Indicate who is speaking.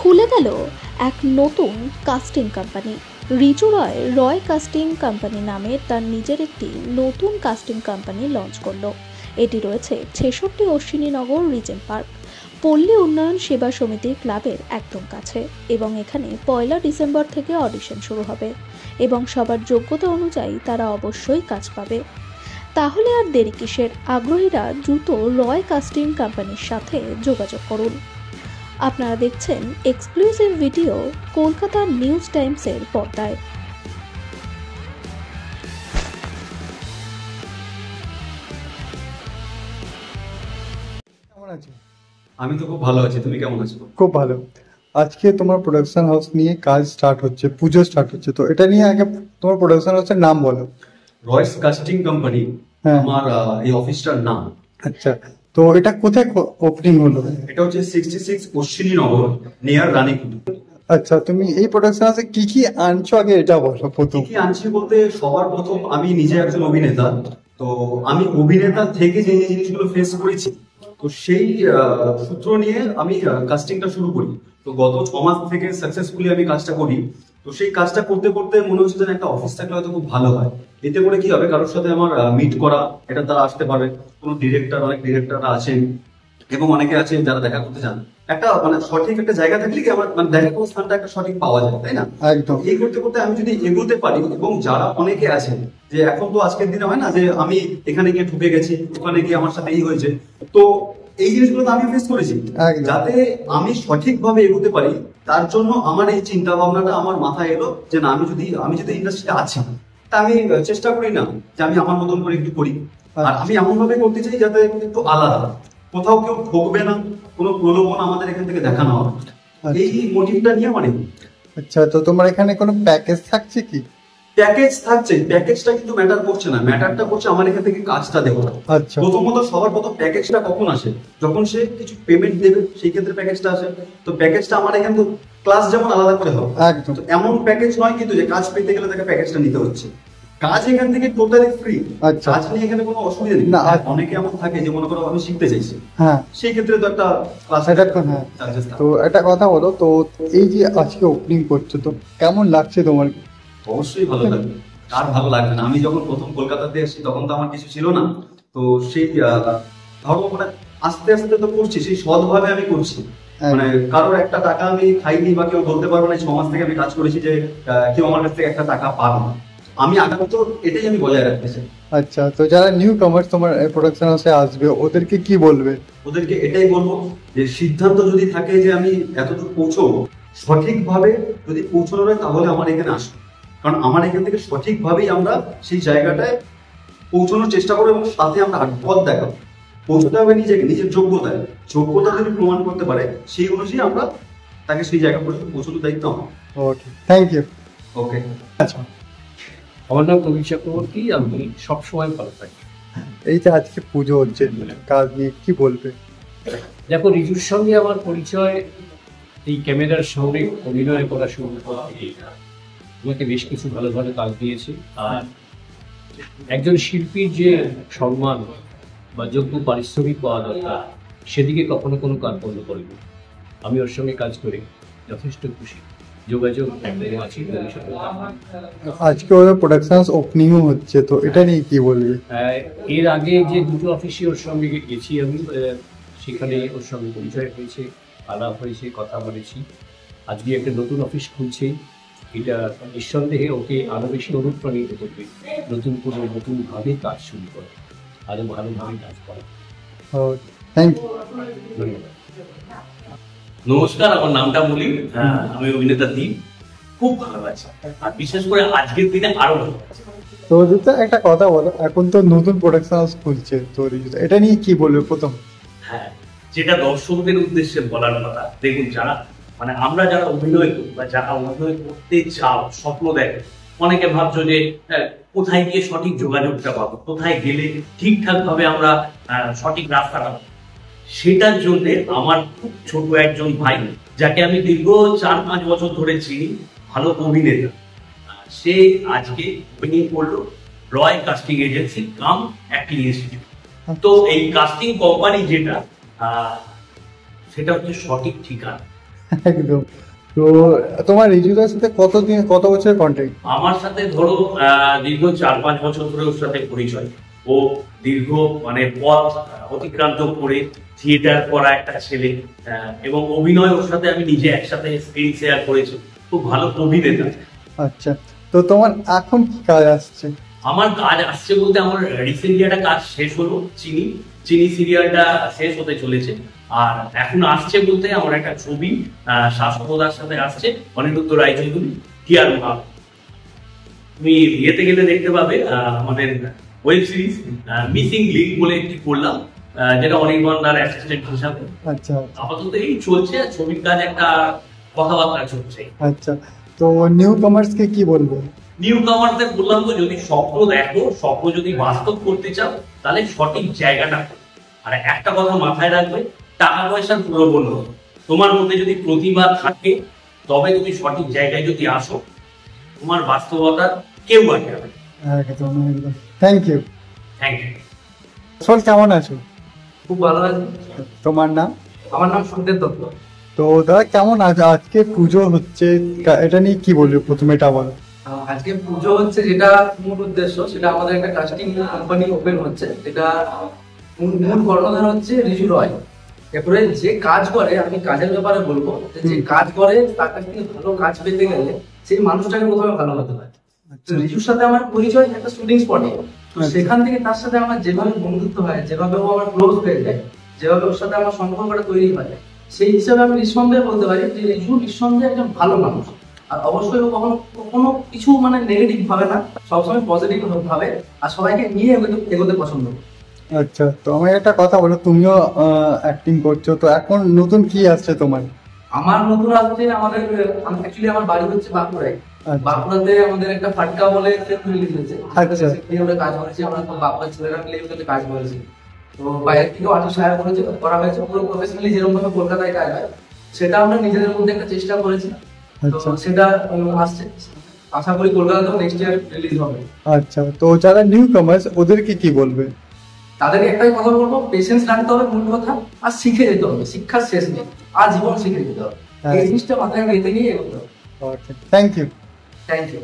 Speaker 1: খুলে গেল এক নতুন কাস্টিং কোম্পানি। রিচু রয় রয় কাস্টিং কোম্পানি নামে তার নিজের একটি নতুন কাস্টিং কোম্পানি লঞ্চ করলো। এটি রয়েছে ৬৬ অশ্বিনীনগর রিজেন্ট পার্ক, পল্লী উন্নয়ন সেবা সমিতির ক্লাবের একদম কাছে, এবং এখানে ১ ডিসেম্বর থেকে অডিশন শুরু হবে এবং সবার যোগ্যতা অনুযায়ী তারা অবশ্যই কাজ পাবে। তাহলে আর দেরি কিসের? আগ্রহীরা দ্রুত রয় কাস্টিং কোম্পানির সাথে যোগাযোগ করুন। আপনারা দেখছেন এক্সক্লুসিভ ভিডিও কলকাতা নিউজ টাইমসের পর্দায়।
Speaker 2: কেমন আছো?
Speaker 3: আমি তো খুব ভালো আছি, তুমি কেমন আছো?
Speaker 2: খুব ভালো। আজকে তোমার প্রোডাকশন হাউস নিয়ে কাজ স্টার্ট হচ্ছে, পুজো স্টার্ট হচ্ছে, তো এটা নিয়ে আগে তোমার প্রোডাকশন হাউসের নাম বলো।
Speaker 3: রয়েস কাস্টিং কোম্পানি আমার এই অফিসটার নাম।
Speaker 2: আচ্ছা, তো এটা কোথায় ওপেনিং হলো?
Speaker 3: এটা হচ্ছে 66 অশ্বিনীনগর নিয়ার রানীকুটি।
Speaker 2: আচ্ছা, তুমি এই প্রোডাকশন হাউসে কি কি আনছো আগে এটা বলো। প্রথম
Speaker 3: কি আনছি বলতে সবার প্রথম আমি নিজে একজন অভিনেতা, তো আমি অভিনেতা থেকে যে যে জিনিসগুলো ফেস করেছি, তো সেই সূত্র নিয়ে আমি কাস্টিংটা শুরু করি। তো গত 6 মাস থেকে সাকসেসফুলি আমি কাজটা করি। তো সেই কাজটা করতে করতে মনে হচ্ছে যে একটা অফিস থাকলে হয়তো খুব ভালো হয়। এতে করে কি হবে, কারোর সাথে আমার মিট করা, এটা তারা আসতে পারে। কোনো ডিরেক্টর, অনেক ডিরেক্টররা আছেন এবং অনেকে আছেন যারা দেখা করতে চান। একটা মানে সঠিক একটা জায়গা থাকলে কি আমার মানে দেখা করার স্থানটা একটা সঠিক পাওয়া যায়, তাই না?
Speaker 2: একদম।
Speaker 3: এই করতে করতে আমি যদি এগোতে পারি, এবং যারা অনেকে আছেন যে এখন তো আজকের দিনে হয় না যে আমি এখানে গিয়ে ঢুকে গেছি, ওখানে গিয়ে আমার সাথে এই হয়েছে, তো এই জিনিসগুলো তো আমি ফেস করেছি। যাতে আমি সঠিকভাবে এগোতে পারি, তার জন্য আমার এই চিন্তা ভাবনাটা আমার মাথায় এলো যে না, আমি যদি ইন্ডাস্ট্রিতে আছি, তা আমি চেষ্টা করি না যে আমি আমার মতন করে একটু করি। আর আমি এমন ভাবে করতে চাই যাতে একটু আলাদা, কোথাও কেউ ঠকবে না, কোনো প্রলোভন আমাদের এখান থেকে দেখানো হবে, এই মোটিভটা নিয়ে মানে।
Speaker 2: আচ্ছা, তো তোমার এখানে কোনো প্যাকেজ থাকছে কি?
Speaker 3: প্যাকেজ থাকছে, প্যাকেজটা কিন্তু ম্যাটার করছে না, ম্যাটারটা করছে আমার এখান থেকে কাজটা দেবো।
Speaker 2: আচ্ছা,
Speaker 3: প্রথমত সবার প্রথম প্যাকেজটা কখন আসে, যখন সে কিছু পেমেন্ট দেবে, সেই ক্ষেত্রে প্যাকেজটা আসে। তো প্যাকেজটা আমার এখানে তো ক্লাস যেমন আলাদা করে হবে,
Speaker 2: একদম।
Speaker 3: তো এমন প্যাকেজ নয় কিন্তু যে কাজ পেতে গেলে তাকে প্যাকেজটা নিতে হচ্ছে। কাজ এখান থেকে টোটালি ফ্রি।
Speaker 2: আচ্ছা,
Speaker 3: কাজ নিয়ে এখানে কোনো অসুবিধা নেই।
Speaker 2: না,
Speaker 3: অনেকে এমন থাকে যে মনে করো আমি শিখতে চাইছি,
Speaker 2: হ্যাঁ,
Speaker 3: সেই ক্ষেত্রে তো একটা ক্লাস।
Speaker 2: হ্যাঁ। তো একটা কথা বলো তো, এই যে আজকে ওপেনিং করছো, তো কেমন লাগছে তোমার?
Speaker 3: অবশ্যই ভালো লাগবে, আর ভালো লাগবে না? আমি যখন প্রথম কলকাতাতে আসি তখন তো আমার কিছু ছিল না। তো সেই ধর্ম মানে আস্তে আস্তে তো করছি, সেই সৎভাবে আমি করছি। মানে কারোর একটা টাকা আমি খাইনি, বা কেউ বলতে পারবো না 6 মাস থেকে আমি কাজ করেছি যে কেউ আমার কাছ থেকে একটা টাকা পাবো না। আমি আগামী তো এটাই আমি বজায় রাখতে চাই।
Speaker 2: আচ্ছা, তো যারা নিউ কামার্স তোমার প্রোডাকশন হাউসে আসবে, ওদেরকে কি বলবে?
Speaker 3: ওদেরকে এটাই বলবো যে সিদ্ধান্ত যদি থাকে যে আমি এতদূর পৌঁছবো, সঠিকভাবে যদি পৌঁছানো হয় তাহলে আমার এখানে আসবো। কারণ আমার এখান থেকে সঠিকভাবেই আমরা সেই জায়গাটায় পৌঁছানোর চেষ্টা করবো, এবং সাথে আমরা পথ দেখাবো। পৌঁছতে হবে নিজেকে, নিজের যোগ্যতা যদি প্রমাণ করতে পারে, সেই অনুযায়ী আমরা তাকে সেই জায়গা পর্যন্ত পৌঁছানোর দায়িত্ব আমার।
Speaker 2: ওকে, থ্যাংক ইউ।
Speaker 3: ওকে।
Speaker 2: আচ্ছা,
Speaker 4: আমার নাম কবি চক্রবর্তী, আমি সবসময় ভালো থাকি।
Speaker 2: এই যে আজকে পুজো হচ্ছে, কাজ নিয়ে কি বলবে?
Speaker 4: দেখো, রিজুর সঙ্গে আমার পরিচয় এই ক্যামেরার সামনে অভিনয় করা শুরু থেকে। আমাকে বেশ কিছু ভালো ভালো কাজ দিয়েছে, আর একজন শিল্পীর যে সম্মান বা যোগ্য পারিশ্রমিক পাওয়া দরকার, সেদিকে কখনো কোনো কার্পণ্য করিনি। আমি ওর সঙ্গে কাজ করে যথেষ্ট খুশি। যোগাযোগ একদম আছে।
Speaker 2: আজকে ওদের প্রোডাকশন ওপেনিংও হচ্ছে, তো এটা নিয়ে কি বলবে?
Speaker 4: এর আগে যে দুটো অফিসে ওর সঙ্গে গেছি আমি, সেখানে ওর সঙ্গে পরিচয় হয়েছে, আলাপ হয়েছে, কথা বলেছি। আজকে একটা নতুন অফিস খুলছে, এটা নিঃসন্দেহে ওকে আরও বেশি অনুপ্রাণিত করবে নতুন করে নতুনভাবে কাজ শুরু করে, আরও ভালোভাবে কাজ করা।
Speaker 2: থ্যাংক ইউ,
Speaker 4: ধন্যবাদ।
Speaker 5: নমস্কার, আমার নামটা বলি, আমি অভিনেতা দীপ। খুব ভালো আছে, আর বিশেষ করে আজকের দিনে আরো ভালো আছে।
Speaker 2: তো রিজুতা একটা কথা বলো, এখন তো নতুন প্রোডাকশন হাউস খুলছে, তো রিজুতা এটা নিয়ে কি বলবে প্রথম?
Speaker 5: হ্যাঁ, যেটা দর্শকদের উদ্দেশ্যে বলার কথা, দেখুন যারা মানে আমরা যারা অভিনয় করি বা যারা অভিনয় করতে চাও, স্বপ্ন দেখে, অনেকে ভাবছো যে কোথায় গিয়ে সঠিক যোগাযোগটা পাবো, কোথায় গেলে ঠিকঠাক ভাবে আমরা সঠিক রাস্তা পাবো। সেটার জন্য আমার খুব ছোট একজন ভাই, যাকে আমি দীর্ঘ 4-5 বছর ধরে চিনি, ভালো অভিনেতা, সে আজকে ওপেনিং করলো রয় কাস্টিং এজেন্সি কাম অ্যাক্টিং ইনস্টিটিউট। তো এই কাস্টিং কোম্পানি যেটা, সেটা হচ্ছে সঠিক ঠিকানা।
Speaker 2: একদম। তো তোমার রিজুদার সাথে কত বছরের কন্ট্যাক্ট?
Speaker 5: আমার সাথে ধরো দীর্ঘ 4-5 বছর ধরে ওর সাথে পরিচয়। ও দীর্ঘ মানে পথ অতিক্রান্ত করে থিয়েটার করা একটা ছেলে, এবং অভিনয় ওর সাথে আমি নিজে একসাথে স্ক্রিন শেয়ার করেছি। খুব ভালো অভিনেতা।
Speaker 2: আচ্ছা, তো তোমার এখন কি কাজ আসছে?
Speaker 5: আমার কাজ আসছে বলতে আমার রিসেন্টলি একটা কাজ শেষ হলো, চিনি সিরিয়ালটা শেষ হতে চলেছে। আর এখন আসছে বলতে আমার একটা ছবি শাশ্বতদার সাথে আসছে, অনিরুদ্ধ রায়চৌধুরী, টিয়ার মা। তুমি ইয়েতে গেলে দেখতে পাবে আমাদের ওয়েব সিরিজ মিসিং লিঙ্ক বলে একটি করলাম, যেটা অনির্বাণদার অ্যাসিস্ট্যান্ট হিসাবে।
Speaker 2: আচ্ছা,
Speaker 5: আপাতত এই চলছে, ছবির কাজ একটা কথাবার্তা চলছে।
Speaker 2: আচ্ছা, তো নিউ কামার্সকে কি বলবো?
Speaker 5: নিউ কামারদের বললাম তো, যদি স্বপ্ন দেখো, স্বপ্ন যদি বাস্তব করতে চাও, তাহলে সঠিক জায়গাটা। আর একটা কথা মাথায় রাখবে, টাকা পয়সার প্রলোভন নয়। তোমার মধ্যে যদি প্রতিভা থাকে, তবে তুমি সঠিক জায়গায় যদি আসো, তোমার বাস্তবতা কেউ আটকাবে।
Speaker 2: একদম একদম। Thank you.
Speaker 5: Thank you.
Speaker 2: আসল কেমন আছো?
Speaker 6: খুব ভালো আছে।
Speaker 2: তোমার নাম?
Speaker 6: আমার নাম সুখদেব দত্ত।
Speaker 2: তো দাদা কেমন আছে? আজকে পুজো হচ্ছে, এটা নিয়ে কি বলবো প্রথমে এটা বলো।
Speaker 6: আজকে পুজো হচ্ছে, যেটা মূল উদ্দেশ্য, সেটা আমাদের একটা কাস্টিং কোম্পানি ওপেন হচ্ছে, যেটা মূল কর্ণধার হচ্ছে রিজু রয়। এরপরে যে কাজ করে, আমি কাজের ব্যাপারে বলবো, যে কাজ করে তার কাছ থেকে ভালো কাজ পেতে গেলে সেই মানুষটাকে প্রথমে ভালো হতে হয়। তো রিজুর সাথে আমার পরিচয় একটা শুটিং স্পটে, সেখান থেকে তার সাথে আমার যেভাবে বন্ধুত্ব হয়, যেভাবে ও আমার ক্লোজ হয়ে যায়, যেভাবে ওর সাথে আমার সম্পর্কটা তৈরি হয়, সেই হিসাবে আমি নিঃসন্দেহে বলতে পারি যে রিজু নিঃসন্দেহে একজন ভালো মানুষ। আর অবশ্যই ও কখনো কিছু মানে নেগেটিভ ভাবে না, সবসময় পজিটিভ ভাবে, আর সবাইকে নিয়ে এগোতে পছন্দ করে।
Speaker 2: আচ্ছা, তো আমি একটা কথা বলো, তুমিও অ্যাক্টিং করছো, তো এখন নতুন কি আসছে তোমার?
Speaker 6: আমার নতুন আসছে, অ্যাকচুয়ালি আমার বাড়ি হচ্ছে বাঁকুড়ায়। বাঁকুড়াতে আমাদের একটা ফাটকা বলে ফিল্ম রিলিজ হয়েছে।
Speaker 2: আচ্ছা,
Speaker 6: আমরা কাজ করেছি, আমরা বাঁকুড়ার ছেলেরা মিলে ওটাতে কাজ করেছি। তো বাইরে থেকেও আর্টিস্ট হায়ার করা হয়েছে, পুরো প্রফেশনালি যেরকম ভাবে কলকাতায় কাজ হয়, সেটা আমরা নিজেদের মধ্যে একটা চেষ্টা করেছি। তো সেটা আসছে, আশা করি কলকাতাতেও নেক্সট ইয়ার রিলিজ হবে।
Speaker 2: আচ্ছা, তো যারা নিউ কামার্স ওদেরকে কি বলবে?
Speaker 6: তাদেরকে একটাই কথা বলবো, পেশেন্স রাখতে হবে মূল কথা, আর শিখে যেতে হবে। শিক্ষার শেষ নেই, আর জীবন শিখে যেতে হবে। এই জিনিসটা মাথায় রেখে নিয়ে এগোতে হবে।
Speaker 2: Thank you.
Speaker 6: Thank you.